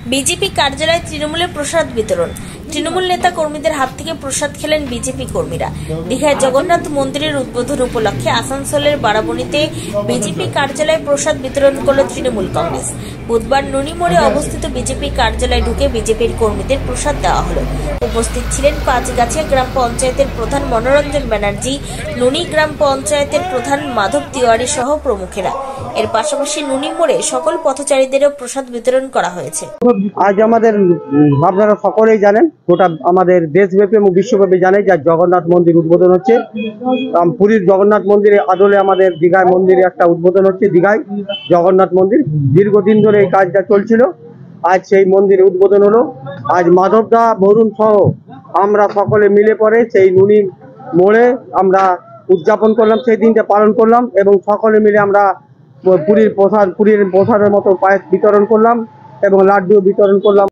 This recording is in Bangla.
বিজেপি কার্যালয়ে তৃণমূলের প্রসাদ বিতরণ। তৃণমূল নেতা কর্মীদের হাত থেকে প্রসাদ খেলেন বিজেপি কর্মীরা। দীঘায় জগন্নাথ মন্দিরের উদ্বোধন উপলক্ষে আসানসোলের বারাবণীতে বিজেপি কার্যালয়ে প্রসাদ বিতরণ করল তৃণমূল কংগ্রেস। বুধবার নুনি মোড়ে অবস্থিত বিজেপি কার্যালয়ে ঢুকে বিজেপির কর্মীদের প্রসাদ দেওয়া হলো। উপস্থিত ছিলেন পাঁচগাছিয়া গ্রাম পঞ্চায়েতের প্রধান মনোরঞ্জন ব্যানার্জি, নুনি গ্রাম পঞ্চায়েতের প্রধান মাধব তিওয়ারি সহ প্রমুখেরা। এর পাশাপাশি নুনি মোড়ে সকল পথচারীদেরও প্রসাদ বিতরণ করা হয়েছে। আজ আমাদের আপনারা সকলেই জানেন, গোটা আমাদের দেশব্যাপী এবং বিশ্বব্যাপী জানে যে জগন্নাথ মন্দির উদ্বোধন হচ্ছে। পুরীর জগন্নাথ মন্দিরে আদলে আমাদের দীঘায় মন্দিরে একটা উদ্বোধন হচ্ছে। দীঘায় জগন্নাথ মন্দির দীর্ঘদিন ধরে এই কাজটা চলছিল, আজ সেই মন্দিরে উদ্বোধন হলো। আজ মাধবদা বরুণ সহ আমরা সকলে মিলে পরে সেই নুনি মোড়ে আমরা উদযাপন করলাম, সেই দিনটা পালন করলাম এবং সকলে মিলে আমরা পুরীর প্রসাদের মতো পায়েস বিতরণ করলাম এবং লাড্ডু বিতরণ করলাম।